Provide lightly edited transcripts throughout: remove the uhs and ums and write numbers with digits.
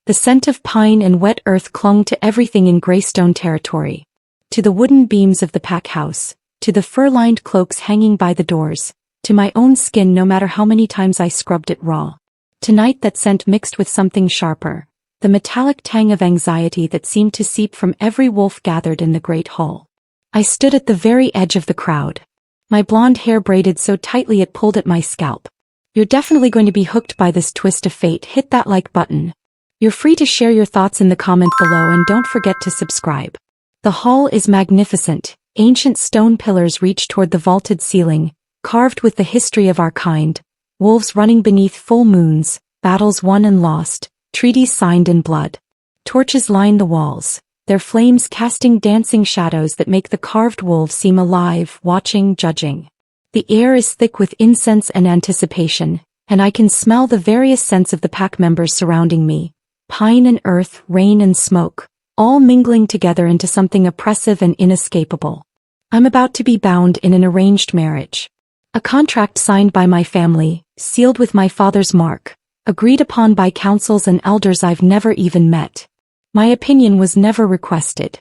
The scent of pine and wet earth clung to everything in Greystone territory. To the wooden beams of the pack house, to the fur-lined cloaks hanging by the doors, to my own skin no matter how many times I scrubbed it raw. Tonight that scent mixed with something sharper, the metallic tang of anxiety that seemed to seep from every wolf gathered in the great hall. I stood at the very edge of the crowd. My blonde hair braided so tightly it pulled at my scalp. You're definitely going to be hooked by this twist of fate. Hit that like button. You're free to share your thoughts in the comment below and don't forget to subscribe. The hall is magnificent. Ancient stone pillars reach toward the vaulted ceiling, carved with the history of our kind, wolves running beneath full moons, battles won and lost, treaties signed in blood. Torches line the walls, their flames casting dancing shadows that make the carved wolves seem alive, watching, judging. The air is thick with incense and anticipation, and I can smell the various scents of the pack members surrounding me. Pine and earth, rain and smoke, all mingling together into something oppressive and inescapable. I'm about to be bound in an arranged marriage. A contract signed by my family, sealed with my father's mark, agreed upon by councils and elders I've never even met. My opinion was never requested.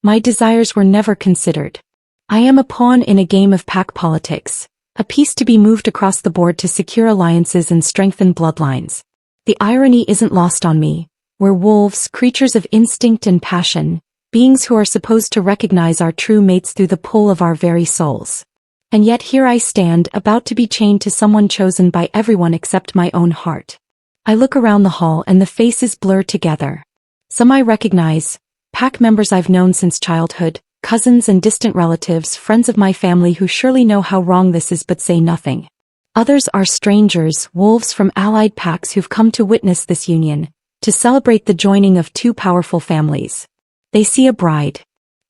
My desires were never considered. I am a pawn in a game of pack politics, a piece to be moved across the board to secure alliances and strengthen bloodlines. The irony isn't lost on me. We're wolves, creatures of instinct and passion, beings who are supposed to recognize our true mates through the pull of our very souls. And yet here I stand, about to be chained to someone chosen by everyone except my own heart. I look around the hall and the faces blur together. Some I recognize, pack members I've known since childhood, cousins and distant relatives, friends of my family who surely know how wrong this is but say nothing. Others are strangers, wolves from allied packs who've come to witness this union, to celebrate the joining of two powerful families. They see a bride.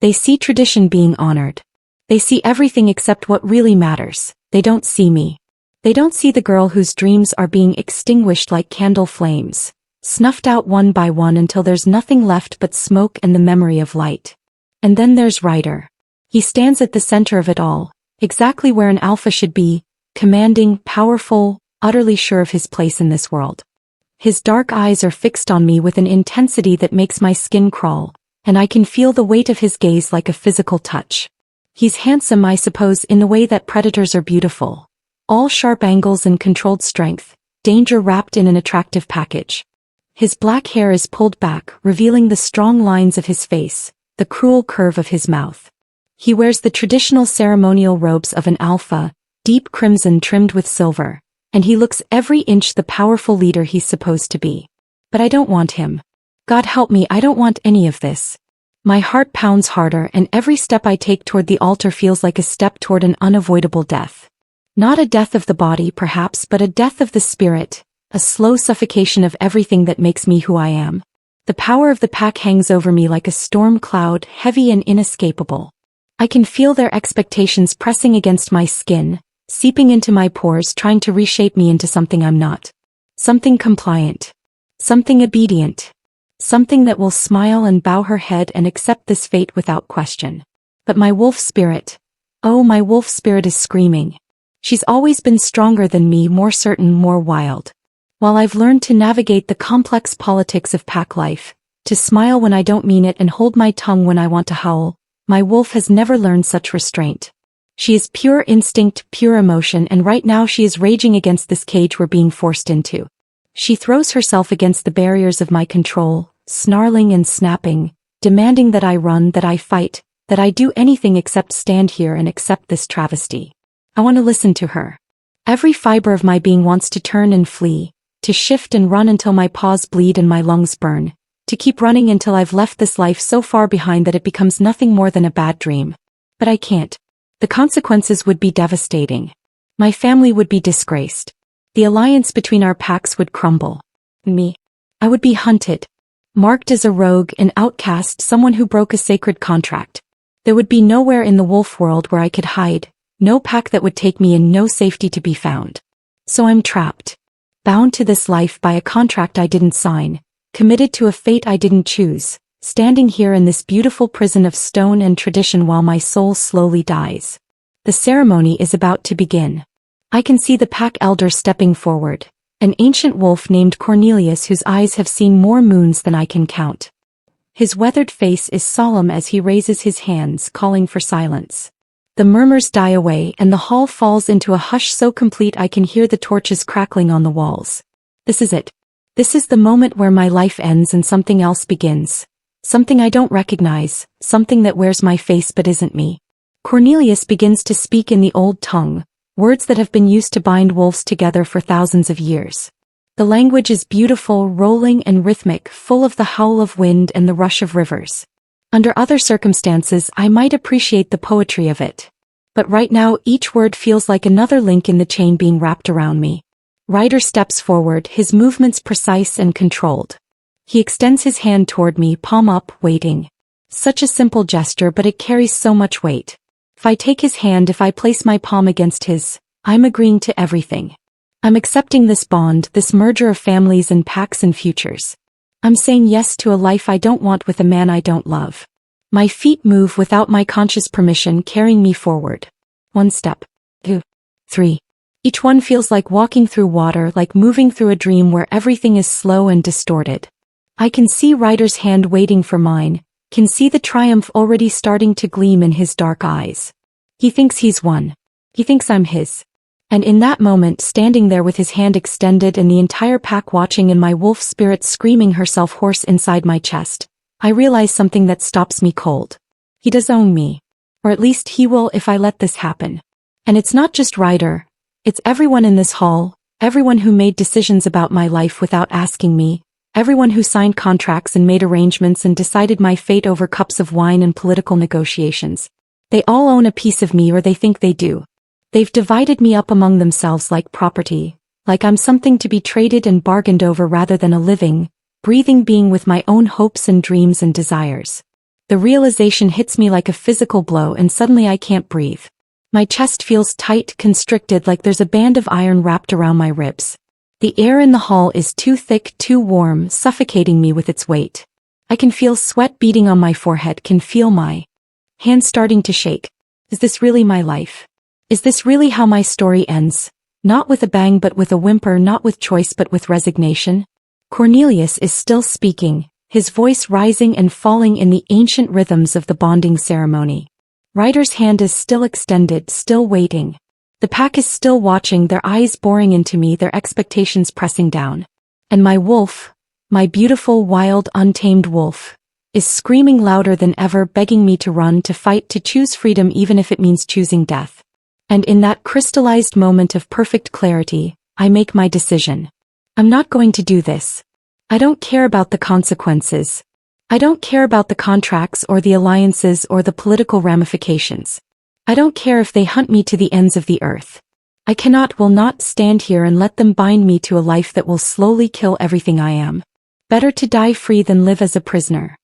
They see tradition being honored. They see everything except what really matters. They don't see me. They don't see the girl whose dreams are being extinguished like candle flames, snuffed out one by one until there's nothing left but smoke and the memory of light. And then there's Ryder. He stands at the center of it all, exactly where an alpha should be, commanding, powerful, utterly sure of his place in this world. His dark eyes are fixed on me with an intensity that makes my skin crawl, and I can feel the weight of his gaze like a physical touch. He's handsome, I suppose, in the way that predators are beautiful. All sharp angles and controlled strength, danger wrapped in an attractive package. His black hair is pulled back, revealing the strong lines of his face, the cruel curve of his mouth. He wears the traditional ceremonial robes of an alpha, deep crimson trimmed with silver, and he looks every inch the powerful leader he's supposed to be. But I don't want him. God help me, I don't want any of this. My heart pounds harder and every step I take toward the altar feels like a step toward an unavoidable death. Not a death of the body perhaps, but a death of the spirit, a slow suffocation of everything that makes me who I am. The power of the pack hangs over me like a storm cloud, heavy and inescapable. I can feel their expectations pressing against my skin, seeping into my pores, trying to reshape me into something I'm not. Something compliant. Something obedient. Something that will smile and bow her head and accept this fate without question. But my wolf spirit, oh, my wolf spirit is screaming. She's always been stronger than me, more certain, more wild. While I've learned to navigate the complex politics of pack life, to smile when I don't mean it and hold my tongue when I want to howl, my wolf has never learned such restraint. She is pure instinct, pure emotion, and right now she is raging against this cage we're being forced into. She throws herself against the barriers of my control, snarling and snapping, demanding that I run, that I fight, that I do anything except stand here and accept this travesty. I want to listen to her. Every fiber of my being wants to turn and flee, to shift and run until my paws bleed and my lungs burn, to keep running until I've left this life so far behind that it becomes nothing more than a bad dream. But I can't. The consequences would be devastating. My family would be disgraced. The alliance between our packs would crumble. Me. I would be hunted. Marked as a rogue, an outcast, someone who broke a sacred contract. There would be nowhere in the wolf world where I could hide, no pack that would take me in, no safety to be found. So I'm trapped. Bound to this life by a contract I didn't sign, committed to a fate I didn't choose, standing here in this beautiful prison of stone and tradition while my soul slowly dies. The ceremony is about to begin. I can see the pack elder stepping forward, An ancient wolf named Cornelius whose eyes have seen more moons than I can count. His weathered face is solemn as he raises his hands, calling for silence. The murmurs die away and the hall falls into a hush so complete I can hear the torches crackling on the walls. This is it. This is the moment where my life ends and something else begins. Something I don't recognize, something that wears my face but isn't me. Cornelius begins to speak in the old tongue, words that have been used to bind wolves together for thousands of years. The language is beautiful, rolling and rhythmic, full of the howl of wind and the rush of rivers. Under other circumstances I might appreciate the poetry of it. But right now each word feels like another link in the chain being wrapped around me. Ryder steps forward, his movements precise and controlled. He extends his hand toward me, palm up, waiting. Such a simple gesture, but it carries so much weight. If I take his hand, if I place my palm against his, I'm agreeing to everything. I'm accepting this bond, this merger of families and packs and futures. I'm saying yes to a life I don't want with a man I don't love. My feet move without my conscious permission, carrying me forward. 1 step. 2. 3. Each one feels like walking through water, like moving through a dream where everything is slow and distorted. I can see Ryder's hand waiting for mine, can see the triumph already starting to gleam in his dark eyes. He thinks he's won. He thinks I'm his. And in that moment, standing there with his hand extended and the entire pack watching and my wolf spirit screaming herself hoarse inside my chest, I realize something that stops me cold. He does own me. Or at least he will if I let this happen. And it's not just Ryder. It's everyone in this hall, everyone who made decisions about my life without asking me, everyone who signed contracts and made arrangements and decided my fate over cups of wine and political negotiations. They all own a piece of me, or they think they do. They've divided me up among themselves like property, like I'm something to be traded and bargained over rather than a living, breathing being with my own hopes and dreams and desires. The realization hits me like a physical blow and suddenly I can't breathe. My chest feels tight, constricted, like there's a band of iron wrapped around my ribs. The air in the hall is too thick, too warm, suffocating me with its weight. I can feel sweat beading on my forehead, can feel my hands starting to shake. Is this really my life? Is this really how my story ends? Not with a bang but with a whimper, not with choice but with resignation? Cornelius is still speaking, his voice rising and falling in the ancient rhythms of the bonding ceremony. Ryder's hand is still extended, still waiting. The pack is still watching, their eyes boring into me, their expectations pressing down. And my wolf, my beautiful, wild, untamed wolf, is screaming louder than ever, begging me to run, to fight, to choose freedom even if it means choosing death. And in that crystallized moment of perfect clarity, I make my decision. I'm not going to do this. I don't care about the consequences. I don't care about the contracts or the alliances or the political ramifications. I don't care if they hunt me to the ends of the earth. I will not stand here and let them bind me to a life that will slowly kill everything I am. Better to die free than live as a prisoner.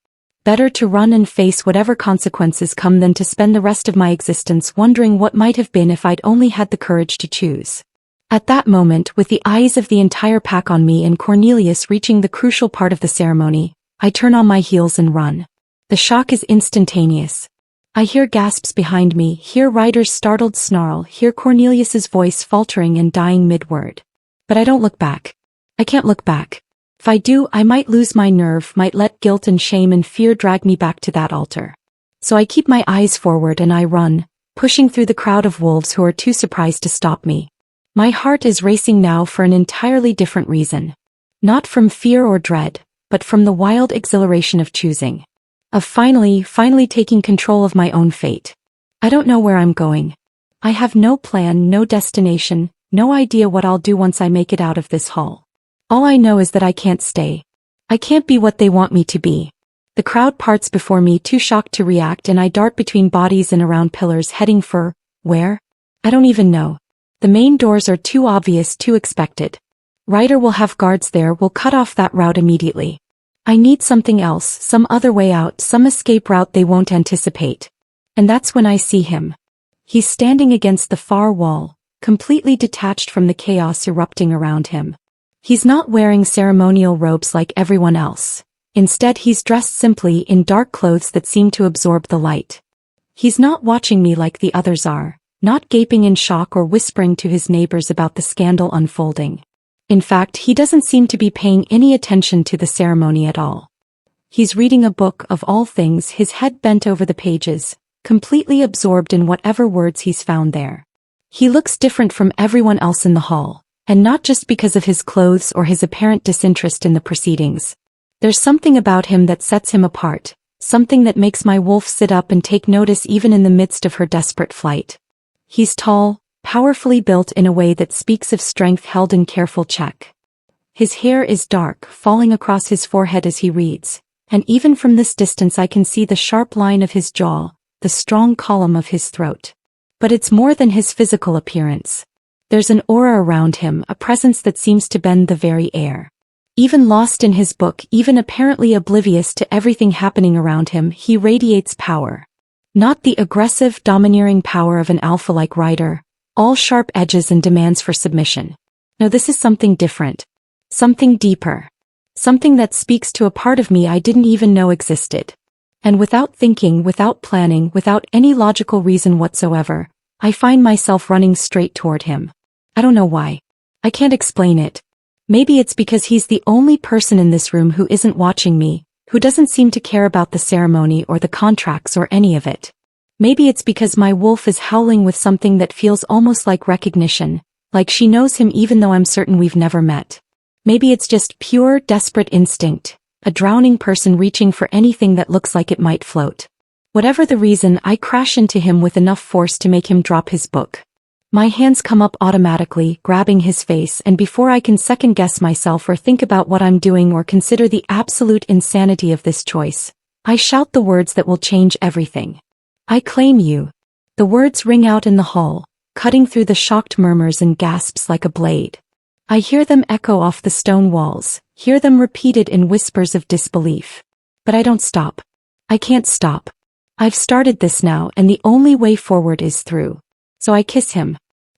Better to run and face whatever consequences come than to spend the rest of my existence wondering what might have been if I'd only had the courage to choose. At that moment, with the eyes of the entire pack on me and Cornelius reaching the crucial part of the ceremony, I turn on my heels and run. The shock is instantaneous. I hear gasps behind me, hear Ryder's startled snarl, hear Cornelius's voice faltering and dying mid-word. But I don't look back. I can't look back. If I do, I might lose my nerve, might let guilt and shame and fear drag me back to that altar. So I keep my eyes forward and I run, pushing through the crowd of wolves who are too surprised to stop me. My heart is racing now for an entirely different reason. Not from fear or dread, but from the wild exhilaration of choosing. Of finally taking control of my own fate. I don't know where I'm going. I have no plan, no destination, no idea what I'll do once I make it out of this hall. All I know is that I can't stay. I can't be what they want me to be. The crowd parts before me, too shocked to react, and I dart between bodies and around pillars, heading for, where? I don't even know. The main doors are too obvious, too expected. Ryder will have guards there, will cut off that route immediately. I need something else, some other way out, some escape route they won't anticipate. And that's when I see him. He's standing against the far wall, completely detached from the chaos erupting around him. He's not wearing ceremonial robes like everyone else. Instead, he's dressed simply in dark clothes that seem to absorb the light. He's not watching me like the others are, not gaping in shock or whispering to his neighbors about the scandal unfolding. In fact, he doesn't seem to be paying any attention to the ceremony at all. He's reading a book of all things, his head bent over the pages, completely absorbed in whatever words he's found there. He looks different from everyone else in the hall, and not just because of his clothes or his apparent disinterest in the proceedings. There's something about him that sets him apart, something that makes my wolf sit up and take notice even in the midst of her desperate flight. He's tall, powerfully built in a way that speaks of strength held in careful check. His hair is dark, falling across his forehead as he reads, and even from this distance I can see the sharp line of his jaw, the strong column of his throat. But it's more than his physical appearance. There's an aura around him, a presence that seems to bend the very air. Even lost in his book, even apparently oblivious to everything happening around him, he radiates power. Not the aggressive, domineering power of an alpha-like rider, all sharp edges and demands for submission. No, this is something different. Something deeper. Something that speaks to a part of me I didn't even know existed. And without thinking, without planning, without any logical reason whatsoever, I find myself running straight toward him. I don't know why. I can't explain it. Maybe it's because he's the only person in this room who isn't watching me, who doesn't seem to care about the ceremony or the contracts or any of it. Maybe it's because my wolf is howling with something that feels almost like recognition, like she knows him even though I'm certain we've never met. Maybe it's just pure, desperate instinct, a drowning person reaching for anything that looks like it might float. Whatever the reason, I crash into him with enough force to make him drop his book. My hands come up automatically, grabbing his face, and before I can second-guess myself or think about what I'm doing or consider the absolute insanity of this choice, I shout the words that will change everything. I claim you. The words ring out in the hall, cutting through the shocked murmurs and gasps like a blade. I hear them echo off the stone walls, hear them repeated in whispers of disbelief. But I don't stop. I can't stop. I've started this now, and the only way forward is through. So I kiss him.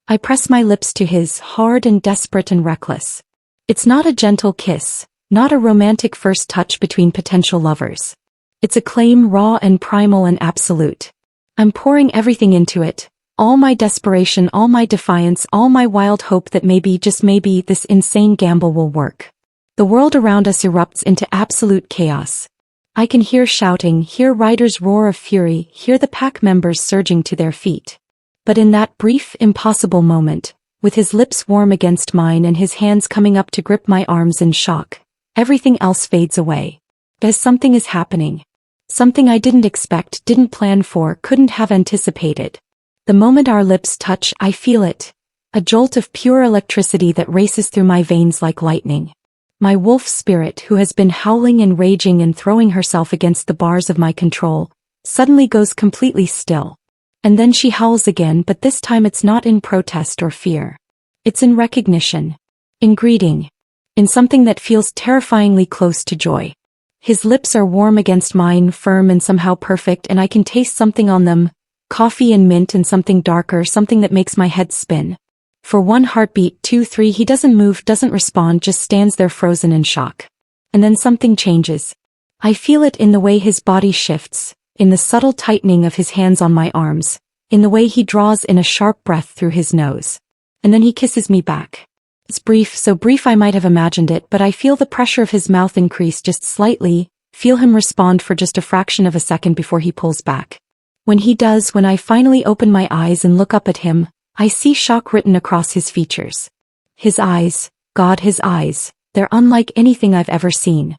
I press my lips to his, hard and desperate and reckless. It's not a gentle kiss, not a romantic first touch between potential lovers. It's a claim raw and primal and absolute. I'm pouring everything into it, all my desperation, all my defiance, all my wild hope that maybe, just maybe, this insane gamble will work. The world around us erupts into absolute chaos. I can hear shouting, hear riders' roar of fury, hear the pack members surging to their feet. But in that brief, impossible moment, with his lips warm against mine and his hands coming up to grip my arms in shock, everything else fades away. Because something is happening. Something I didn't expect, didn't plan for, couldn't have anticipated. The moment our lips touch, I feel it. A jolt of pure electricity that races through my veins like lightning. My wolf spirit, who has been howling and raging and throwing herself against the bars of my control, suddenly goes completely still. And then she howls again, but this time it's not in protest or fear. It's in recognition. In greeting. In something that feels terrifyingly close to joy. His lips are warm against mine, firm and somehow perfect, and I can taste something on them, coffee and mint and something darker, something that makes my head spin. For one heartbeat, 2, 3, he doesn't move, doesn't respond, just stands there frozen in shock. And then something changes. I feel it in the way his body shifts, in the subtle tightening of his hands on my arms, in the way he draws in a sharp breath through his nose. And then he kisses me back. It's brief, so brief I might have imagined it, but I feel the pressure of his mouth increase just slightly, feel him respond for just a fraction of a second before he pulls back. When he does, when I finally open my eyes and look up at him, I see shock written across his features. His eyes, God, his eyes, they're unlike anything I've ever seen.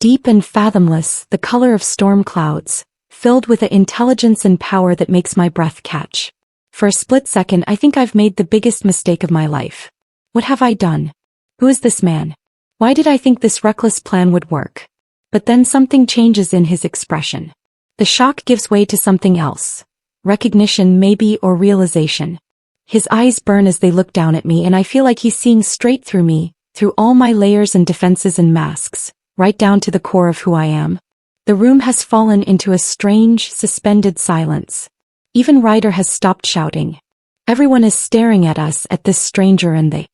Deep and fathomless, the color of storm clouds, filled with an intelligence and power that makes my breath catch. For a split second, I think I've made the biggest mistake of my life. What have I done? Who is this man? Why did I think this reckless plan would work? But then something changes in his expression. The shock gives way to something else. Recognition maybe, or realization. His eyes burn as they look down at me, and I feel like he's seeing straight through me, through all my layers and defenses and masks, right down to the core of who I am. The room has fallen into a strange, suspended silence. Even Ryder has stopped shouting. Everyone is staring at us, at this stranger and the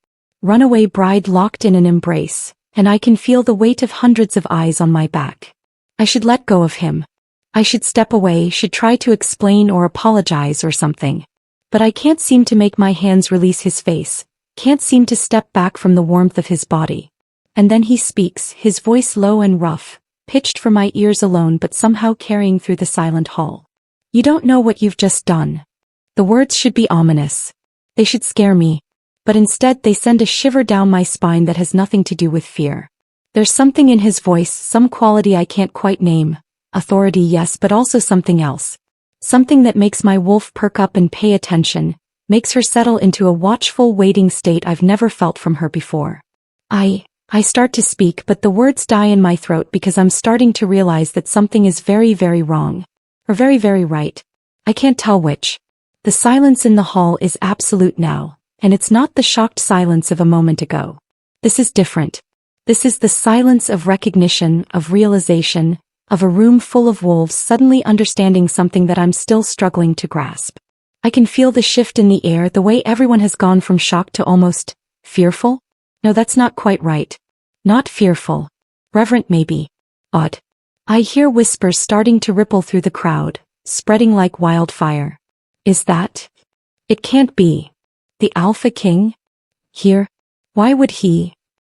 runaway bride locked in an embrace, and I can feel the weight of hundreds of eyes on my back. I should let go of him. I should step away, should try to explain or apologize or something. But I can't seem to make my hands release his face, can't seem to step back from the warmth of his body. And then he speaks, his voice low and rough, pitched for my ears alone but somehow carrying through the silent hall. You don't know what you've just done. The words should be ominous. They should scare me. But instead they send a shiver down my spine that has nothing to do with fear. There's something in his voice, some quality I can't quite name. Authority, yes, but also something else. Something that makes my wolf perk up and pay attention, makes her settle into a watchful waiting state I've never felt from her before. I start to speak, but the words die in my throat because I'm starting to realize that something is very, very wrong. Or very, very right. I can't tell which. The silence in the hall is absolute now, and it's not the shocked silence of a moment ago. This is different. This is the silence of recognition, of realization, of a room full of wolves suddenly understanding something that I'm still struggling to grasp. I can feel the shift in the air, the way everyone has gone from shocked to almost fearful. No, that's not quite right. Not fearful. Reverent maybe. Odd. I hear whispers starting to ripple through the crowd, spreading like wildfire. Is that? It can't be. The Alpha King? Here? Why would he?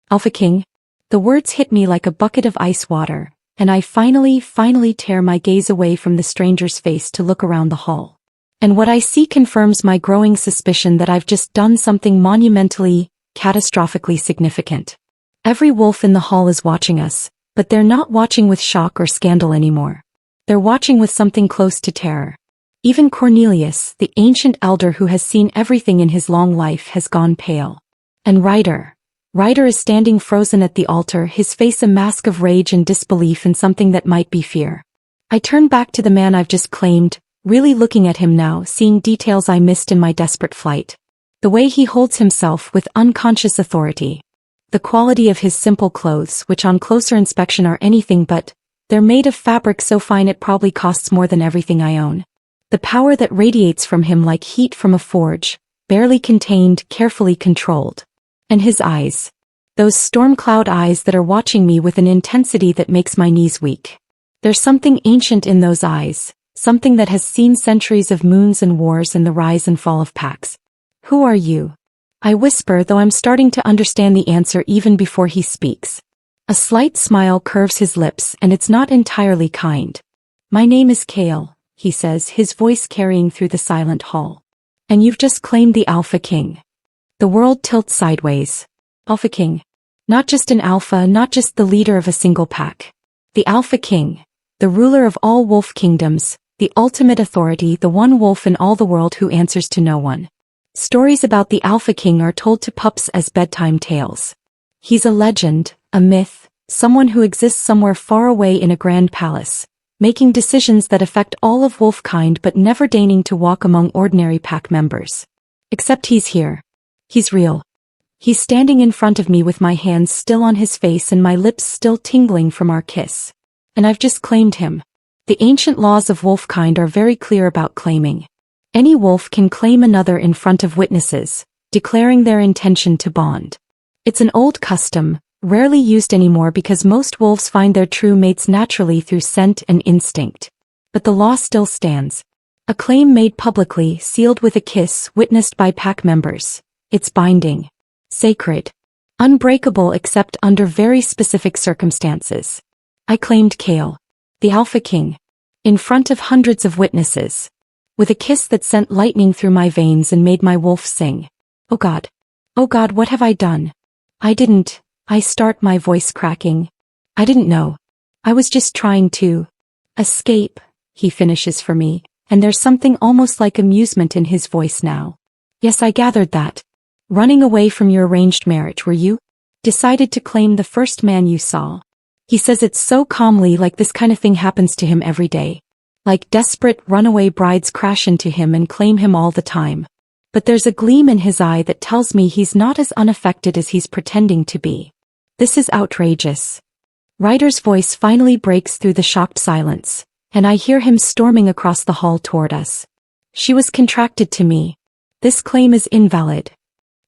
Alpha King? The words hit me like a bucket of ice water, and I finally tear my gaze away from the stranger's face to look around the hall. And what I see confirms my growing suspicion that I've just done something monumentally, catastrophically significant. Every wolf in the hall is watching us, but they're not watching with shock or scandal anymore. They're watching with something close to terror. Even Cornelius, the ancient elder who has seen everything in his long life, has gone pale. And Ryder is standing frozen at the altar, his face a mask of rage and disbelief in something that might be fear. I turn back to the man I've just claimed, really looking at him now, seeing details I missed in my desperate flight. The way he holds himself with unconscious authority. The quality of his simple clothes, which on closer inspection are anything but, they're made of fabric so fine it probably costs more than everything I own. The power that radiates from him like heat from a forge, barely contained, carefully controlled. And his eyes. Those storm cloud eyes that are watching me with an intensity that makes my knees weak. There's something ancient in those eyes, something that has seen centuries of moons and wars and the rise and fall of packs. Who are you? I whisper, though I'm starting to understand the answer even before he speaks. A slight smile curves his lips, and it's not entirely kind. My name is Kale, he says, his voice carrying through the silent hall. And you've just claimed the Alpha King. The world tilts sideways. Alpha King. Not just an alpha, not just the leader of a single pack. The Alpha King. The ruler of all wolf kingdoms, the ultimate authority, the one wolf in all the world who answers to no one. Stories about the Alpha King are told to pups as bedtime tales. He's a legend, a myth, someone who exists somewhere far away in a grand palace, making decisions that affect all of wolfkind but never deigning to walk among ordinary pack members. Except he's here. He's real. He's standing in front of me with my hands still on his face and my lips still tingling from our kiss. And I've just claimed him. The ancient laws of wolfkind are very clear about claiming. Any wolf can claim another in front of witnesses, declaring their intention to bond. It's an old custom, rarely used anymore because most wolves find their true mates naturally through scent and instinct. But the law still stands. A claim made publicly, sealed with a kiss, witnessed by pack members. It's binding. Sacred. Unbreakable except under very specific circumstances. I claimed Kale, the Alpha King, in front of hundreds of witnesses. With a kiss that sent lightning through my veins and made my wolf sing. Oh God, what have I done? I start, my voice cracking. I didn't know. I was just trying to escape, he finishes for me, and there's something almost like amusement in his voice now. Yes, I gathered that. Running away from your arranged marriage, were you? Decided to claim the first man you saw. He says it so calmly, like this kind of thing happens to him every day. Like desperate runaway brides crash into him and claim him all the time. But there's a gleam in his eye that tells me he's not as unaffected as he's pretending to be. This is outrageous. Ryder's voice finally breaks through the shocked silence, and I hear him storming across the hall toward us. She was contracted to me. This claim is invalid.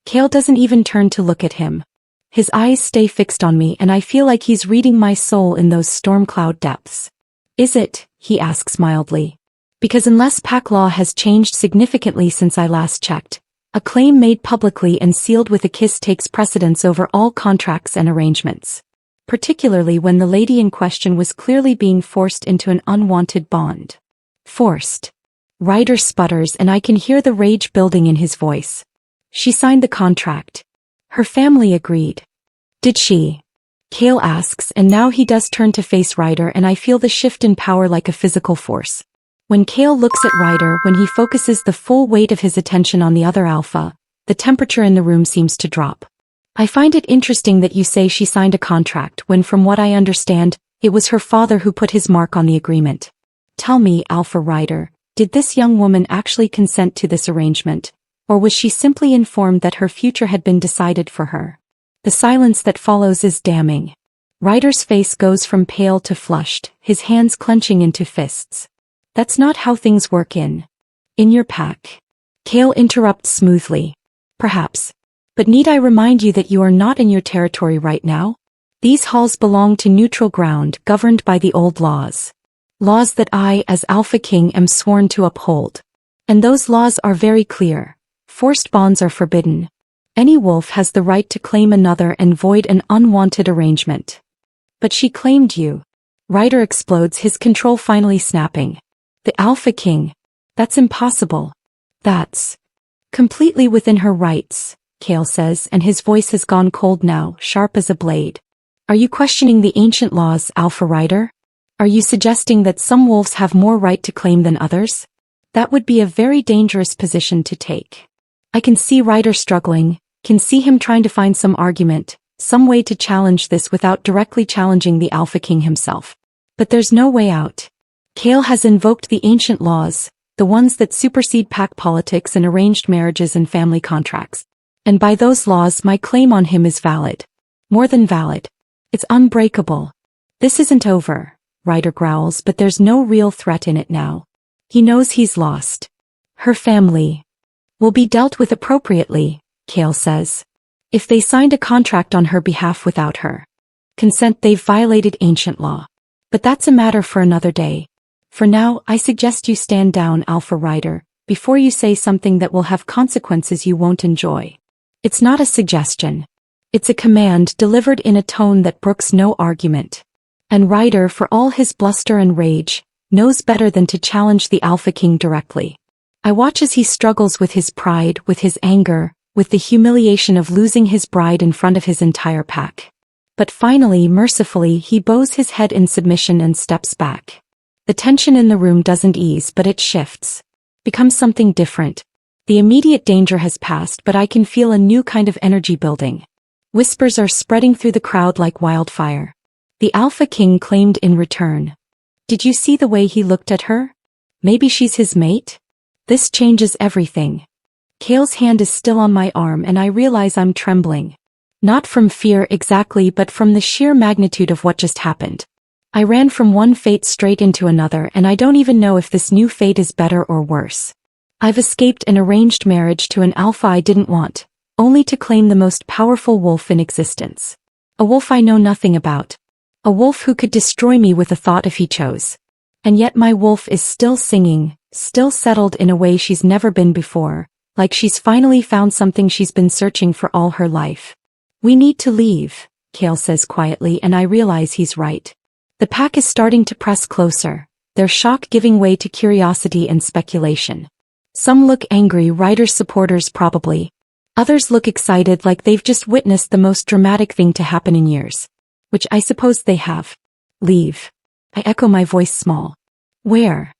Kale doesn't even turn to look at him. His eyes stay fixed on me and I feel like he's reading my soul in those storm cloud depths. Is it? He asks mildly. Because unless pack law has changed significantly since I last checked, A claim made publicly and sealed with a kiss takes precedence over all contracts and arrangements. Particularly when the lady in question was clearly being forced into an unwanted bond. Forced. Ryder sputters and I can hear the rage building in his voice. She signed the contract. Her family agreed. Did she? Kale asks, and now he does turn to face Ryder, and I feel the shift in power like a physical force. When Kale looks at Ryder, when he focuses the full weight of his attention on the other alpha, the temperature in the room seems to drop. I find it interesting that you say she signed a contract when, from what I understand, it was her father who put his mark on the agreement. Tell me, Alpha Ryder, did this young woman actually consent to this arrangement, or was she simply informed that her future had been decided for her? The silence that follows is damning. Ryder's face goes from pale to flushed, his hands clenching into fists. That's not how things work in your pack. Kale interrupts smoothly. Perhaps. But need I remind you that you are not in your territory right now? These halls belong to neutral ground governed by the old laws. Laws that I, as Alpha King, am sworn to uphold. And those laws are very clear. Forced bonds are forbidden. Any wolf has the right to claim another and void an unwanted arrangement. But she claimed you. Ryder explodes, his control finally snapping. The Alpha King. That's impossible. That's completely within her rights, Kale says, and his voice has gone cold now, sharp as a blade. Are you questioning the ancient laws, Alpha Ryder? Are you suggesting that some wolves have more right to claim than others? That would be a very dangerous position to take. I can see Ryder struggling, can see him trying to find some argument, some way to challenge this without directly challenging the Alpha King himself. But there's no way out. Kale has invoked the ancient laws, the ones that supersede pack politics and arranged marriages and family contracts. And by those laws my claim on him is valid. More than valid. It's unbreakable. This isn't over, Ryder growls, but there's no real threat in it now. He knows he's lost. Her family will be dealt with appropriately, Kale says. If they signed a contract on her behalf without her consent, they've violated ancient law. But that's a matter for another day. For now, I suggest you stand down, Alpha Ryder, before you say something that will have consequences you won't enjoy. It's not a suggestion. It's a command delivered in a tone that brooks no argument. And Ryder, for all his bluster and rage, knows better than to challenge the Alpha King directly. I watch as he struggles with his pride, with his anger, with the humiliation of losing his bride in front of his entire pack. But finally, mercifully, he bows his head in submission and steps back. The tension in the room doesn't ease, but it shifts. Becomes something different. The immediate danger has passed, but I can feel a new kind of energy building. Whispers are spreading through the crowd like wildfire. The Alpha King claimed in return. Did you see the way he looked at her? Maybe she's his mate? This changes everything. Kale's hand is still on my arm and I realize I'm trembling. Not from fear exactly, but from the sheer magnitude of what just happened. I ran from one fate straight into another, and I don't even know if this new fate is better or worse. I've escaped an arranged marriage to an alpha I didn't want, only to claim the most powerful wolf in existence. A wolf I know nothing about. A wolf who could destroy me with a thought if he chose. And yet my wolf is still singing, still settled in a way she's never been before, like she's finally found something she's been searching for all her life. We need to leave, Kale says quietly, and I realize he's right. The pack is starting to press closer, their shock giving way to curiosity and speculation. Some look angry, Ryder's supporters probably. Others look excited, like they've just witnessed the most dramatic thing to happen in years. Which I suppose they have. Leave. I echo, my voice small. Where?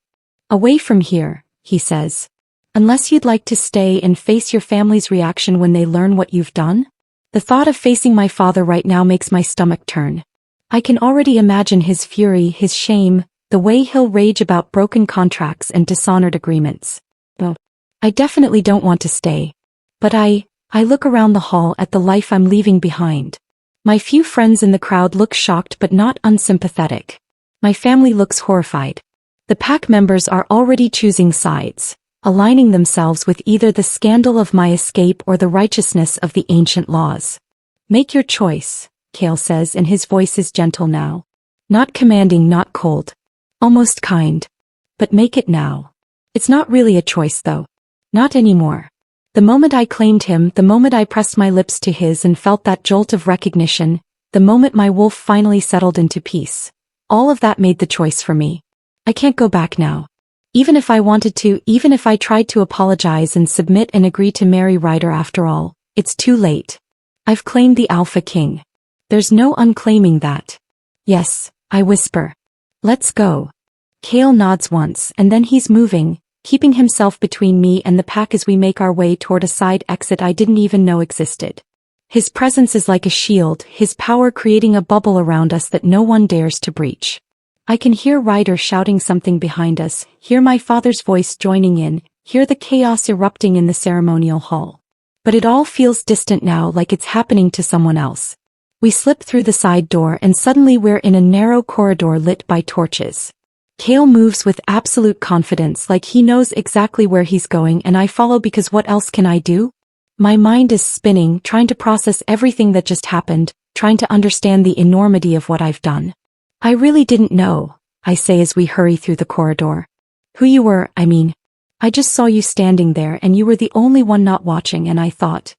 Away from here, he says. Unless you'd like to stay and face your family's reaction when they learn what you've done? The thought of facing my father right now makes my stomach turn. I can already imagine his fury, his shame, the way he'll rage about broken contracts and dishonored agreements. Oh, I definitely don't want to stay. But I look around the hall at the life I'm leaving behind. My few friends in the crowd look shocked but not unsympathetic. My family looks horrified. The pack members are already choosing sides, aligning themselves with either the scandal of my escape or the righteousness of the ancient laws. Make your choice, Kale says, and his voice is gentle now. Not commanding, not cold. Almost kind. But make it now. It's not really a choice though. Not anymore. The moment I claimed him, the moment I pressed my lips to his and felt that jolt of recognition, the moment my wolf finally settled into peace. All of that made the choice for me. I can't go back now. Even if I wanted to, even if I tried to apologize and submit and agree to marry Ryder after all, it's too late. I've claimed the Alpha King. There's no unclaiming that. Yes, I whisper. Let's go. Kale nods once and then he's moving, keeping himself between me and the pack as we make our way toward a side exit I didn't even know existed. His presence is like a shield, his power creating a bubble around us that no one dares to breach. I can hear Ryder shouting something behind us, hear my father's voice joining in, hear the chaos erupting in the ceremonial hall. But it all feels distant now, like it's happening to someone else. We slip through the side door and suddenly we're in a narrow corridor lit by torches. Kale moves with absolute confidence, like he knows exactly where he's going, and I follow because what else can I do? My mind is spinning, trying to process everything that just happened, trying to understand the enormity of what I've done. I really didn't know, I say as we hurry through the corridor. Who you were, I mean. I just saw you standing there and you were the only one not watching, and I thought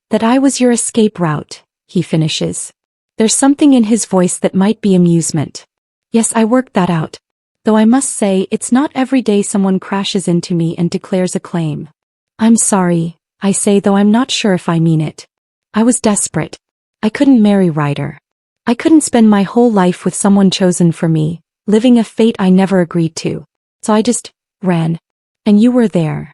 that I was your escape route, he finishes. There's something in his voice that might be amusement. Yes, I worked that out. Though I must say, it's not every day someone crashes into me and declares a claim. I'm sorry, I say, though I'm not sure if I mean it. I was desperate. I couldn't marry Ryder. I couldn't spend my whole life with someone chosen for me, living a fate I never agreed to. So I just ran. And you were there.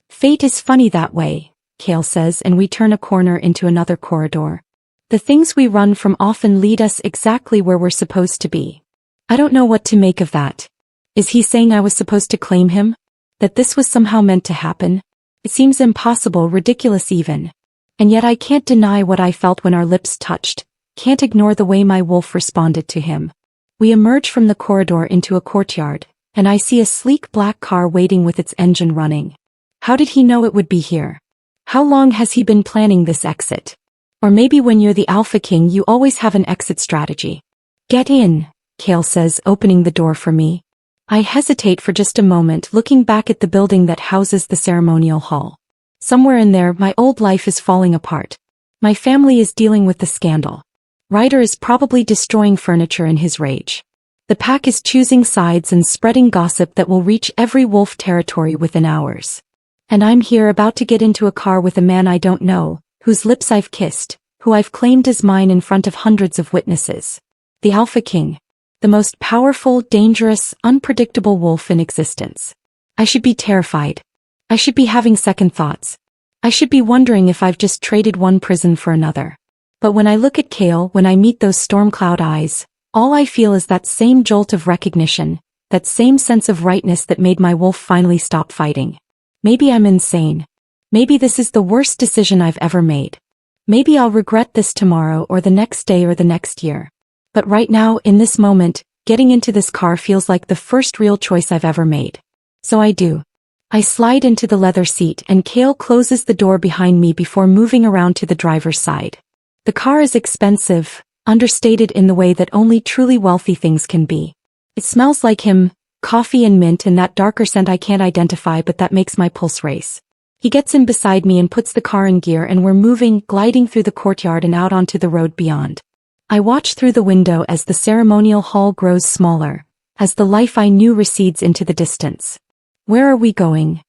Fate is funny that way, Kale says, and we turn a corner into another corridor. The things we run from often lead us exactly where we're supposed to be. I don't know what to make of that. Is he saying I was supposed to claim him? That this was somehow meant to happen? It seems impossible, ridiculous even. And yet I can't deny what I felt when our lips touched, can't ignore the way my wolf responded to him. We emerge from the corridor into a courtyard, and I see a sleek black car waiting with its engine running. How did he know it would be here? How long has he been planning this exit? Or maybe when you're the Alpha King you always have an exit strategy. Get in, Kale says, opening the door for me. I hesitate for just a moment, looking back at the building that houses the ceremonial hall. Somewhere in there, my old life is falling apart. My family is dealing with the scandal. Ryder is probably destroying furniture in his rage. The pack is choosing sides and spreading gossip that will reach every wolf territory within hours. And I'm here about to get into a car with a man I don't know, whose lips I've kissed, who I've claimed as mine in front of hundreds of witnesses. The Alpha King. The most powerful, dangerous, unpredictable wolf in existence. I should be terrified. I should be having second thoughts. I should be wondering if I've just traded one prison for another. But when I look at Kale, when I meet those storm cloud eyes, all I feel is that same jolt of recognition, that same sense of rightness that made my wolf finally stop fighting. Maybe I'm insane. Maybe this is the worst decision I've ever made. Maybe I'll regret this tomorrow or the next day or the next year. But right now, in this moment, getting into this car feels like the first real choice I've ever made. So I do. I slide into the leather seat and Kale closes the door behind me before moving around to the driver's side. The car is expensive, understated in the way that only truly wealthy things can be. It smells like him, coffee and mint and that darker scent I can't identify, but that makes my pulse race. He gets in beside me and puts the car in gear, and we're moving, gliding through the courtyard and out onto the road beyond. I watch through the window as the ceremonial hall grows smaller, as the life I knew recedes into the distance. Where are we going?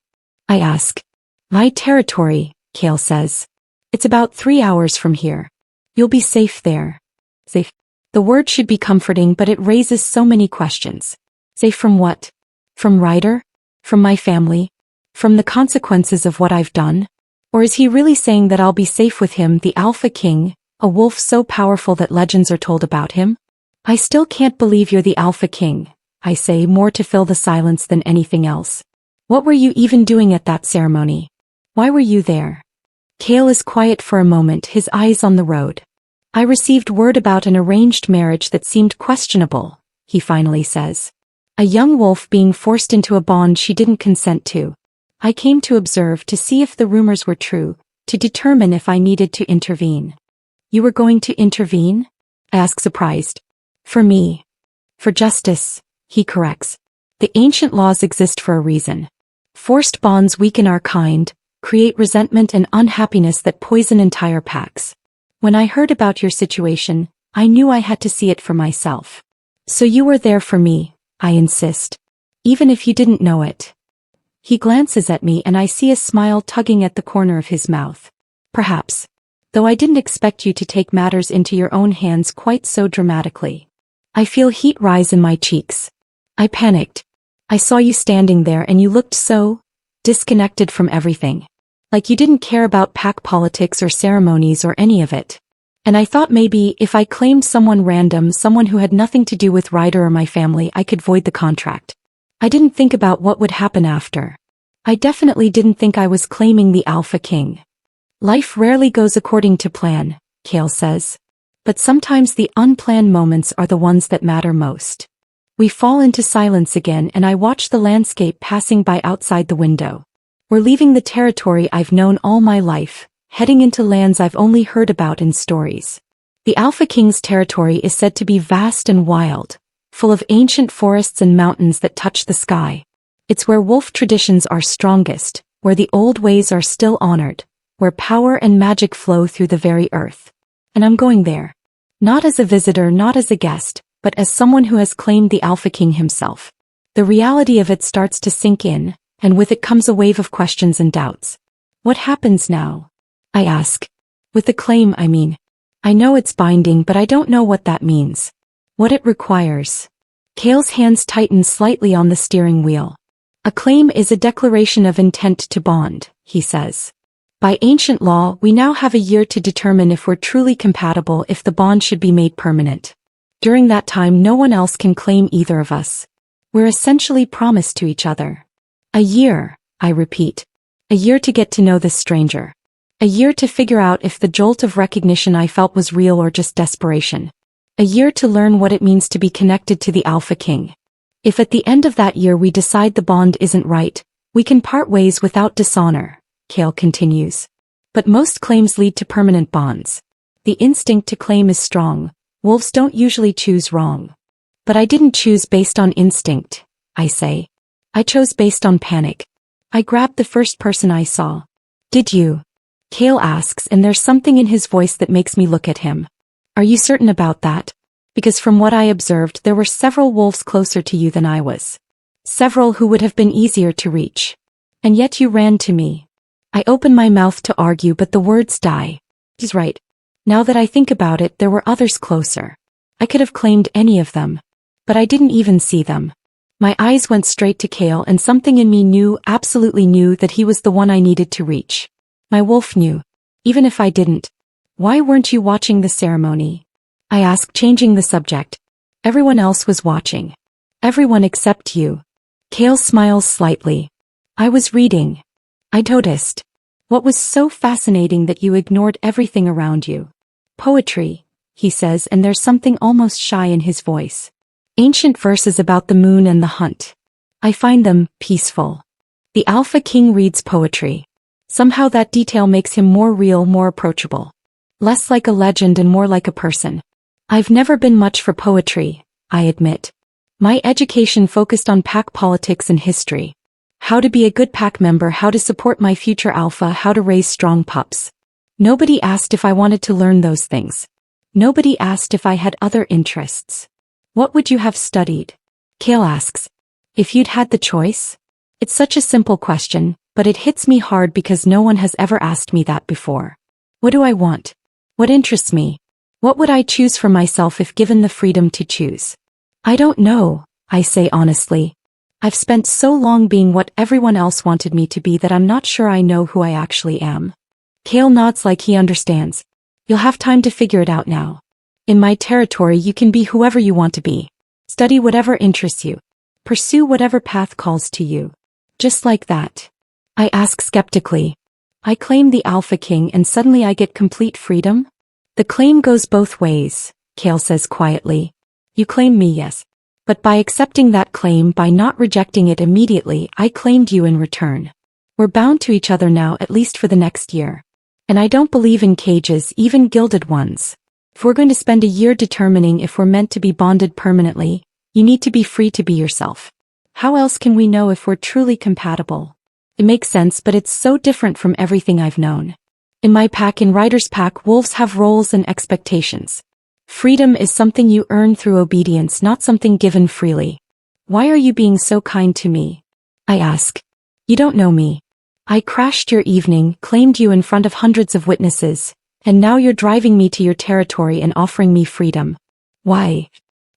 I ask. My territory, Kale says. It's about 3 hours from here. You'll be safe there. Safe. The word should be comforting, but it raises so many questions. Safe from what? From Ryder? From my family? From the consequences of what I've done? Or is he really saying that I'll be safe with him, the Alpha King, a wolf so powerful that legends are told about him? I still can't believe you're the Alpha King, I say, more to fill the silence than anything else. What were you even doing at that ceremony? Why were you there? Kale is quiet for a moment, his eyes on the road. I received word about an arranged marriage that seemed questionable, he finally says. A young wolf being forced into a bond she didn't consent to. I came to observe, to see if the rumors were true, to determine if I needed to intervene. You were going to intervene? I ask, surprised. For me. For justice, he corrects. The ancient laws exist for a reason. Forced bonds weaken our kind, create resentment and unhappiness that poison entire packs. When I heard about your situation, I knew I had to see it for myself. So you were there for me, I insist. Even if you didn't know it. He glances at me and I see a smile tugging at the corner of his mouth. Perhaps. Though I didn't expect you to take matters into your own hands quite so dramatically. I feel heat rise in my cheeks. I panicked. I saw you standing there and you looked so disconnected from everything. Like you didn't care about pack politics or ceremonies or any of it. And I thought maybe if I claimed someone random, someone who had nothing to do with Ryder or my family, I could void the contract. I didn't think about what would happen after. I definitely didn't think I was claiming the Alpha King. Life rarely goes according to plan, Kale says. But sometimes the unplanned moments are the ones that matter most. We fall into silence again and I watch the landscape passing by outside the window. We're leaving the territory I've known all my life, heading into lands I've only heard about in stories. The Alpha King's territory is said to be vast and wild, full of ancient forests and mountains that touch the sky. It's where wolf traditions are strongest, where the old ways are still honored, where power and magic flow through the very earth. And I'm going there. Not as a visitor, not as a guest, but as someone who has claimed the Alpha King himself. The reality of it starts to sink in, and with it comes a wave of questions and doubts. What happens now? I ask. With the claim, I mean. I know it's binding, but I don't know what that means. What it requires. Kale's hands tighten slightly on the steering wheel. A claim is a declaration of intent to bond, he says. By ancient law, we now have a year to determine if we're truly compatible, if the bond should be made permanent. During that time, no one else can claim either of us. We're essentially promised to each other. A year, I repeat. A year to get to know this stranger. A year to figure out if the jolt of recognition I felt was real or just desperation. A year to learn what it means to be connected to the Alpha King. If at the end of that year we decide the bond isn't right, we can part ways without dishonor, Kale continues. But most claims lead to permanent bonds. The instinct to claim is strong. Wolves don't usually choose wrong. But I didn't choose based on instinct, I say. I chose based on panic. I grabbed the first person I saw. Did you? Kale asks, and there's something in his voice that makes me look at him. Are you certain about that? Because from what I observed, there were several wolves closer to you than I was. Several who would have been easier to reach. And yet you ran to me. I open my mouth to argue, but the words die. He's right. Now that I think about it, there were others closer. I could have claimed any of them. But I didn't even see them. My eyes went straight to Kale, and something in me knew, absolutely knew, that he was the one I needed to reach. My wolf knew. Even if I didn't. Why weren't you watching the ceremony? I asked, changing the subject. Everyone else was watching. Everyone except you. Kale smiles slightly. I was reading. I noticed. What was so fascinating that you ignored everything around you? Poetry, he says, and there's something almost shy in his voice. Ancient verses about the moon and the hunt. I find them peaceful. The Alpha King reads poetry. Somehow that detail makes him more real, more approachable. Less like a legend and more like a person. I've never been much for poetry, I admit. My education focused on pack politics and history. How to be a good pack member, how to support my future alpha, how to raise strong pups. Nobody asked if I wanted to learn those things. Nobody asked if I had other interests. What would you have studied? Kale asks. If you'd had the choice? It's such a simple question, but it hits me hard because no one has ever asked me that before. What do I want? What interests me? What would I choose for myself if given the freedom to choose? I don't know, I say honestly. I've spent so long being what everyone else wanted me to be that I'm not sure I know who I actually am. Kale nods like he understands. You'll have time to figure it out now. In my territory, you can be whoever you want to be. Study whatever interests you. Pursue whatever path calls to you. Just like that. I ask skeptically. I claim the Alpha King and suddenly I get complete freedom? The claim goes both ways, Kale says quietly. You claim me, yes. But by accepting that claim, by not rejecting it immediately, I claimed you in return. We're bound to each other now, at least for the next year. And I don't believe in cages, even gilded ones. If we're going to spend a year determining if we're meant to be bonded permanently, you need to be free to be yourself. How else can we know if we're truly compatible? It makes sense, but it's so different from everything I've known. In my pack, in Rider's pack, wolves have roles and expectations. Freedom is something you earn through obedience, not something given freely. Why are you being so kind to me? I ask. You don't know me. I crashed your evening, claimed you in front of hundreds of witnesses, and now you're driving me to your territory and offering me freedom. Why?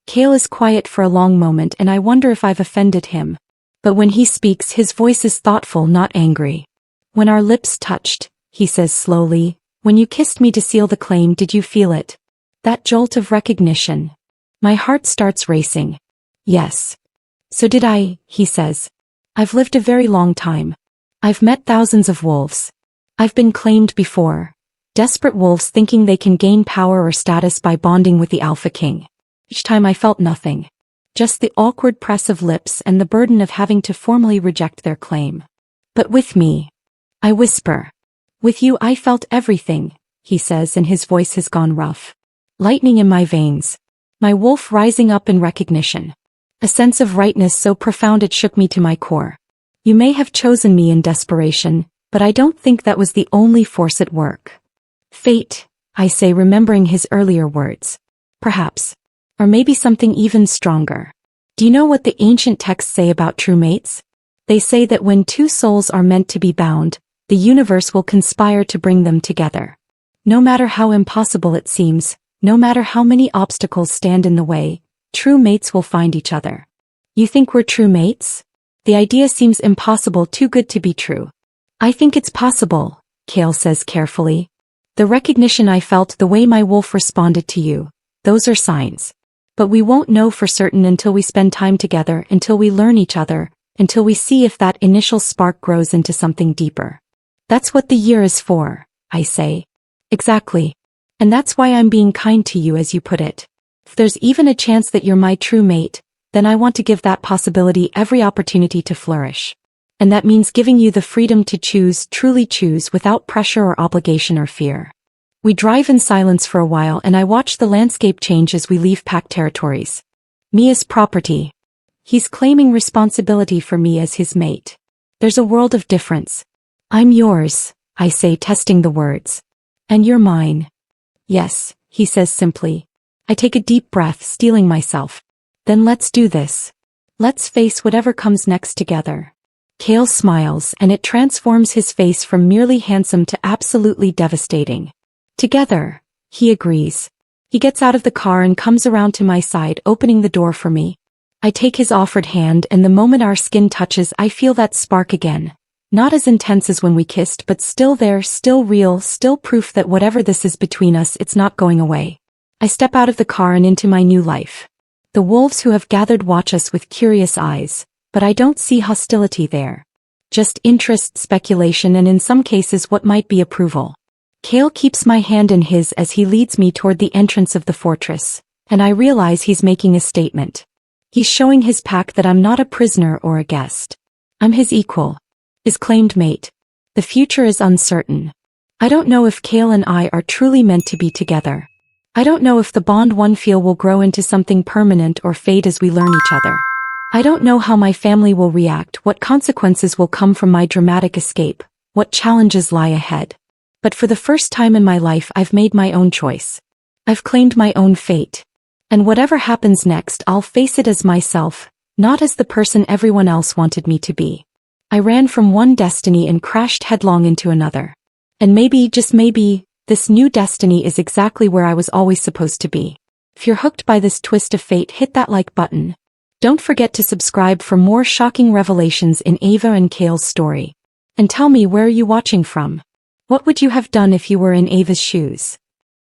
Kale is quiet for a long moment, and I wonder if I've offended him. But when he speaks, his voice is thoughtful, not angry. When our lips touched, he says slowly, when you kissed me to seal the claim, did you feel it? That jolt of recognition. My heart starts racing. Yes. So did I, he says. I've lived a very long time. I've met thousands of wolves. I've been claimed before. Desperate wolves thinking they can gain power or status by bonding with the alpha king. Each time I felt nothing. Just the awkward press of lips and the burden of having to formally reject their claim. But with me, I whisper. With you I felt everything, he says, and his voice has gone rough. Lightning in my veins. My wolf rising up in recognition. A sense of rightness so profound it shook me to my core. You may have chosen me in desperation, but I don't think that was the only force at work. Fate, I say, remembering his earlier words. Perhaps. Or maybe something even stronger. Do you know what the ancient texts say about true mates? They say that when two souls are meant to be bound, the universe will conspire to bring them together. No matter how impossible it seems, no matter how many obstacles stand in the way, true mates will find each other. You think we're true mates? The idea seems impossible, too good to be true. I think it's possible, Kale says carefully. The recognition I felt, the way my wolf responded to you, those are signs. But we won't know for certain until we spend time together, until we learn each other, until we see if that initial spark grows into something deeper. That's what the year is for, I say. Exactly. And that's why I'm being kind to you, as you put it. If there's even a chance that you're my true mate, then I want to give that possibility every opportunity to flourish. And that means giving you the freedom to choose, truly choose, without pressure or obligation or fear. We drive in silence for a while, and I watch the landscape change as we leave pack territories. Me as property. He's claiming responsibility for me as his mate. There's a world of difference. I'm yours, I say, testing the words. And you're mine. Yes, he says simply. I take a deep breath, steeling myself. Then let's do this. Let's face whatever comes next together. Kale smiles, and it transforms his face from merely handsome to absolutely devastating. Together, he agrees. He gets out of the car and comes around to my side, opening the door for me. I take his offered hand, and the moment our skin touches, I feel that spark again. Not as intense as when we kissed, but still there, still real, still proof that whatever this is between us, it's not going away. I step out of the car and into my new life. The wolves who have gathered watch us with curious eyes, but I don't see hostility there. Just interest, speculation, and in some cases what might be approval. Kale keeps my hand in his as he leads me toward the entrance of the fortress, and I realize he's making a statement. He's showing his pack that I'm not a prisoner or a guest. I'm his equal. His claimed mate. The future is uncertain. I don't know if Kale and I are truly meant to be together. I don't know if the bond one feel will grow into something permanent or fade as we learn each other. I don't know how my family will react, what consequences will come from my dramatic escape, what challenges lie ahead. But for the first time in my life, I've made my own choice. I've claimed my own fate. And whatever happens next, I'll face it as myself, not as the person everyone else wanted me to be. I ran from one destiny and crashed headlong into another. And maybe, just maybe, this new destiny is exactly where I was always supposed to be. If you're hooked by this twist of fate, hit that like button. Don't forget to subscribe for more shocking revelations in Ava and Kale's story. And tell me, where are you watching from? What would you have done if you were in Ava's shoes?